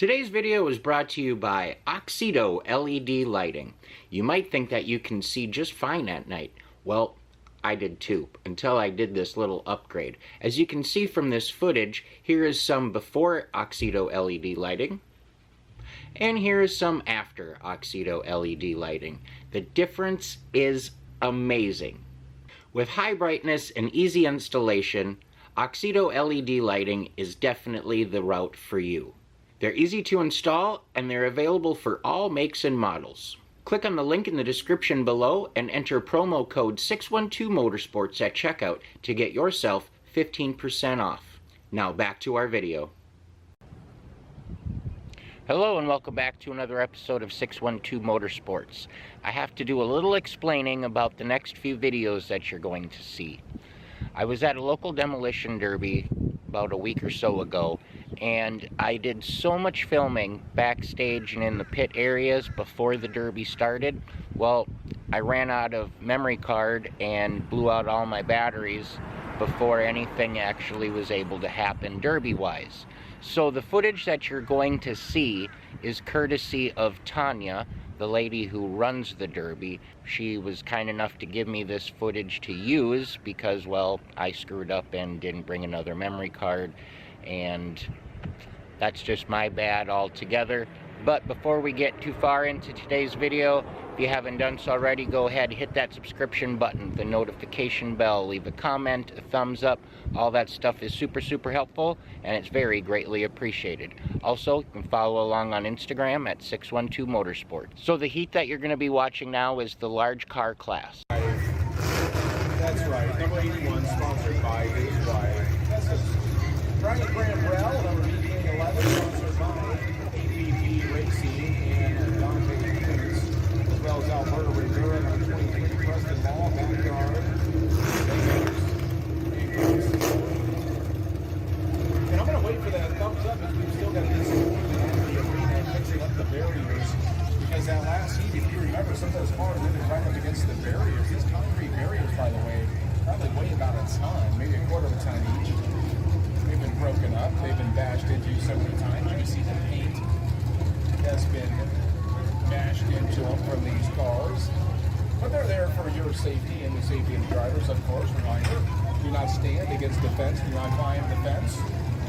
Today's video is brought to you by Oxedo LED lighting. You might think that you can see just fine at night. Well, I did too, until I did this little upgrade. As you can see from this footage, here is some before Oxedo LED lighting, and here is some after Oxedo LED lighting. The difference is amazing. With high brightness and easy installation, Oxedo LED lighting is definitely the route for you. They're easy to install, and they're available for all makes and models. Click on the link in the description below and enter promo code 612motorsports at checkout to get yourself 15% off. Now back to our video. Hello and welcome back to another episode of 612 Motorsports. I have to do a little explaining about the next few videos that you're going to see. I was at a local demolition derby about a week or so ago, and I did so much filming backstage and in the pit areas before the derby started. Well, I ran out of memory card and blew out all my batteries before anything actually was able to happen derby-wise. So the footage that you're going to see is courtesy of Tanya, the lady who runs the derby. She was kind enough to give me this footage to use because, well, I screwed up and didn't bring another memory card, and that's just my bad altogether. But before we get too far into today's video, if you haven't done so already, go ahead and hit that subscription button, the notification bell, leave a comment, a thumbs up. All that stuff is super helpful, and it's very greatly appreciated. Also, you can follow along on Instagram at 612 Motorsports. So the heat that you're going to be watching now is the large car class. That's right, number 81, sponsored by his wife. Brian Graham-Rell, number 11, sponsored by ABB Racing and Dante Hughes, as well as Alberta Rivera, number 23, Preston Ball, backyard. And I'm going to wait for that thumbs up because we've still got to get some movement into the arena and fixing up the barriers. Because that last heat, if you remember, some of those cars went right up against the barriers. These concrete barriers, by the way, probably weigh about a ton, maybe a quarter of a ton each. They've been broken up. They've been bashed into so many times. You can see the paint has been bashed into them from these cars. But they're there for your safety and the safety of the drivers, of course. Reminder, do not stand against the fence. Do not climb the fence.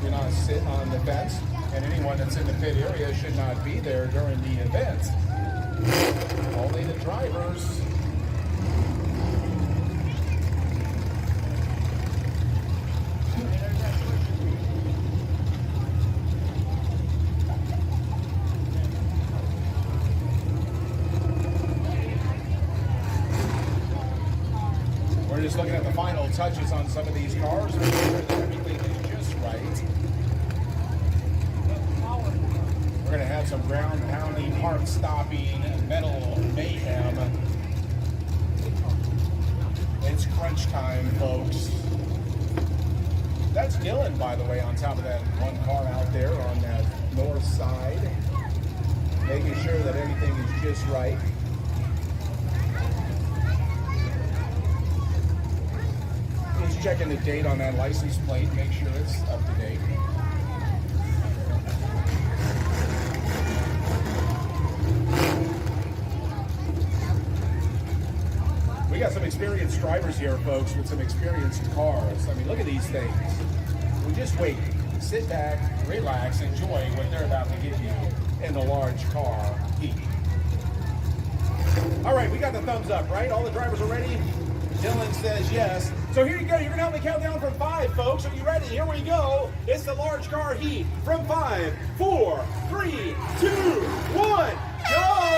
Do not sit on the fence. And anyone that's in the pit area should not be there during the event. Only the drivers. We're just looking at the final touches on some of these cars. Make sure that everything is just right. We're going to have some ground-pounding, heart-stopping, metal mayhem. It's crunch time, folks. That's Dylan, by the way, on top of that one car out there on that north side. Making sure that everything is just right. Just checking the date on that license plate, make sure it's up to date. We got some experienced drivers here, folks, with some experienced cars. I mean, look at these things. We just wait, sit back, relax, enjoy what they're about to give you in the large car heat. All right, we got the thumbs up, right? All the drivers are ready? Dylan says yes. So here you go. You're going to help me count down from 5, folks. Are you ready? Here we go. It's the large car heat from 5, 4, 3, 2, 1, go!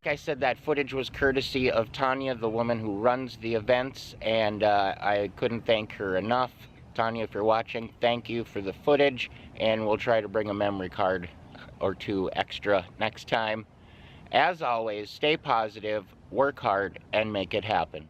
I said, that footage was courtesy of Tanya, the woman who runs the events, and I couldn't thank her enough. Tanya, if you're watching, thank you for the footage, and we'll try to bring a memory card or two extra next time. As always, stay positive, work hard, and make it happen.